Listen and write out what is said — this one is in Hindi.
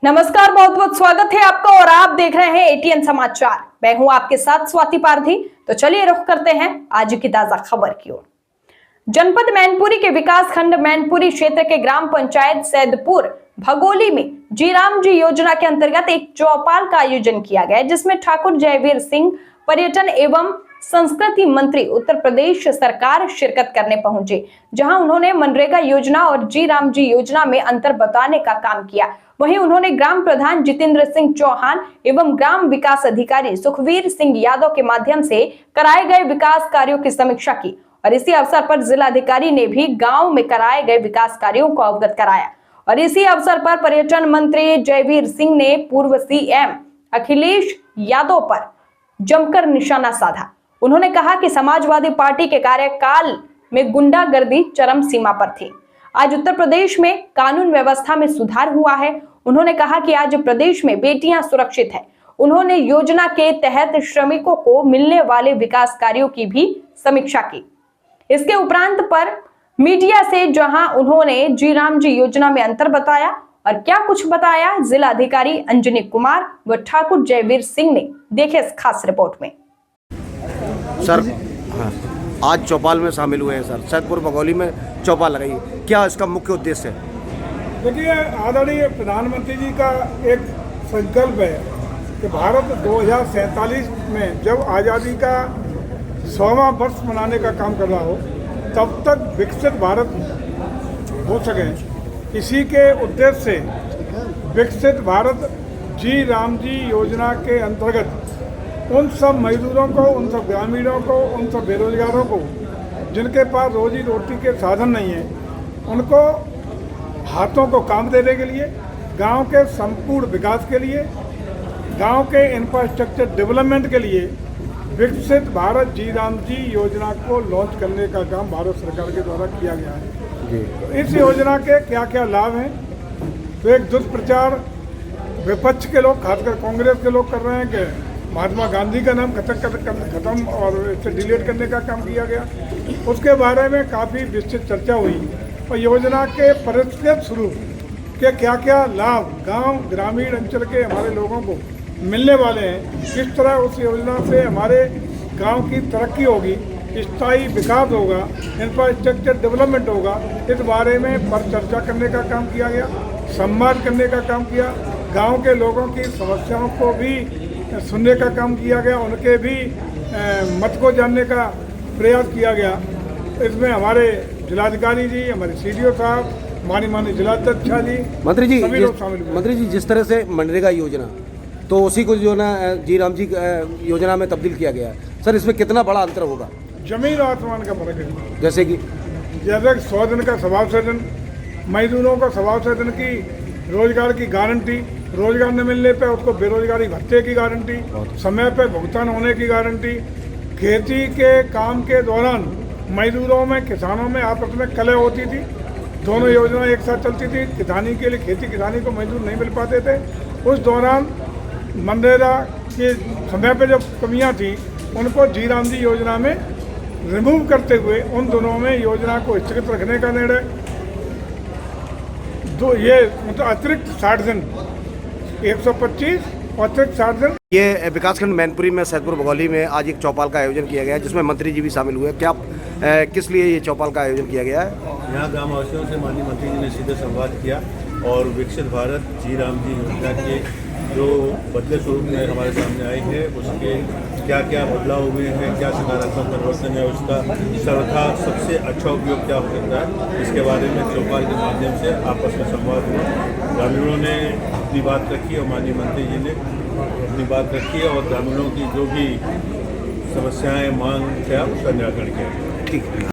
नमस्कार, बहुत बहुत स्वागत है आपका और आप देख रहे हैं एटीएन समाचार। मैं हूं आपके साथ स्वाति पारधी। तो चलिए रुख करते हैं आज की ताजा खबर की ओर। जनपद मैनपुरी के विकास खंड मैनपुरी क्षेत्र के ग्राम पंचायत सैदपुर भगोली में जी राम जी योजना के अंतर्गत एक चौपाल का आयोजन किया गया, जिसमें ठाकुर जयवीर सिंह पर्यटन एवं संस्कृति मंत्री उत्तर प्रदेश सरकार शिरकत करने पहुंचे, जहां उन्होंने मनरेगा योजना और जी राम जी योजना में अंतर बताने का काम किया। वहीं उन्होंने ग्राम प्रधान जितेंद्र सिंह चौहान एवं ग्राम विकास अधिकारी सुखवीर सिंह यादव के माध्यम से कराए गए विकास कार्यों की समीक्षा की और इसी अवसर पर जिलाधिकारी ने भी गांव में कराए गए विकास कार्यों को अवगत कराया। और इसी अवसर पर पर्यटन मंत्री जयवीर सिंह ने पूर्व सीएम अखिलेश यादव पर जमकर निशाना साधा। उन्होंने कहा कि समाजवादी पार्टी के कार्यकाल में गुंडागर्दी चरम सीमा पर थी। आज उत्तर प्रदेश में कानून व्यवस्था में सुधार हुआ है। उन्होंने कहा कि आज प्रदेश में बेटियां सुरक्षित हैं। उन्होंने योजना के तहत श्रमिकों को मिलने वाले विकास कार्यों की भी समीक्षा की। इसके उपरांत पर मीडिया से जहां उन्होंने जी राम जी योजना में अंतर बताया और क्या कुछ बताया, जिलाधिकारी अंजनी कुमार व ठाकुर जयवीर सिंह ने देखे इस खास रिपोर्ट में। सर आज चौपाल में शामिल हुए हैं सर, सैदपुर भगोली में चौपाल लगाई, क्या इसका मुख्य उद्देश्य है? देखिए, आदरणीय प्रधानमंत्री जी का एक संकल्प है कि भारत 2047 में जब आज़ादी का 100वां वर्ष मनाने का काम कर रहा हो, तब तक विकसित भारत हो सके। इसी के उद्देश्य से विकसित भारत जी राम जी योजना के अंतर्गत उन सब मजदूरों को, उन सब ग्रामीणों को, उन सब बेरोजगारों को जिनके पास रोजी रोटी के साधन नहीं है, उनको हाथों को काम देने के लिए, गांव के संपूर्ण विकास के लिए, गांव के इंफ्रास्ट्रक्चर डेवलपमेंट के लिए विकसित भारत जी राम जी योजना को लॉन्च करने का काम भारत सरकार के द्वारा किया गया है। तो इस योजना के क्या क्या लाभ हैं, तो एक दुष्प्रचार विपक्ष के लोग, खासकर कांग्रेस के लोग कर रहे हैं कि महात्मा गांधी का नाम खत्म और इसे डिलीट करने का काम किया गया। उसके बारे में काफ़ी विस्तृत चर्चा हुई और योजना के परिष्कृत स्वरूप के क्या क्या लाभ गांव ग्रामीण अंचल के हमारे लोगों को मिलने वाले हैं, किस तरह उस योजना से हमारे गांव की तरक्की होगी, स्थायी विकास होगा, इंफ्रास्ट्रक्चर डेवलपमेंट होगा, इस बारे में पर चर्चा करने का काम किया गया, संवाद करने का काम किया, गाँव के लोगों की समस्याओं को भी सुनने का काम किया गया, उनके भी मत को जानने का प्रयास किया गया। इसमें हमारे जिलाधिकारी जी, हमारे सीडीओ साहब, माननीय जिलाध्यक्ष जी, मंत्री जी सभी लोग शामिल हुए। मंत्री जी, जिस तरह से मनरेगा योजना, तो उसी को जो ना जी राम जी योजना में तब्दील किया गया है सर, इसमें कितना बड़ा अंतर होगा? जमीन आसमान का फर्क है। जैसे कि 100 दिन का स्वभाव सृजन, मजदूरों को स्वभाव सृजन की रोजगार की गारंटी, रोजगार न मिलने पे उसको बेरोजगारी भत्ते की गारंटी, समय पे भुगतान होने की गारंटी, खेती के काम के दौरान मजदूरों में, किसानों में आपस में कलह होती थी, दोनों योजना एक साथ चलती थी। किसानी के लिए, खेती किसानी को मजदूर नहीं मिल पाते थे, उस दौरान मनरेगा के समय पे जब कमियां थी, उनको जी राम जी योजना में रिमूव करते हुए उन दोनों में योजना को स्थगित रखने का निर्णय। तो ये मतलब अतिरिक्त 60 दिन, 125 अतिरिक्त 60 दिन। ये विकासखंड मैनपुरी में सैदपुर भगोली में आज एक चौपाल का आयोजन किया गया है, जिसमें मंत्री जी भी शामिल हुए। क्या किस लिए ये चौपाल का आयोजन किया गया है? यहाँ ग्रामवासियों से माननीय मंत्री जी ने सीधे संवाद किया और विकसित भारत जी राम जी योजना के जो बदले स्वरूप में हमारे सामने आए हैं, उसके क्या क्या बदलाव हुए हैं, क्या सकारात्मक परिवर्तन है, उसका सर्वथा सबसे अच्छा उपयोग क्या हो सकता है, इसके बारे में चौपाल के माध्यम से आपस में संवाद हुआ। ग्रामीणों ने अपनी बात रखी और माननीय मंत्री जी ने अपनी बात रखी और ग्रामीणों की जो भी समस्याएं, मांग थे, उसका निराकरण किया। ठीक है।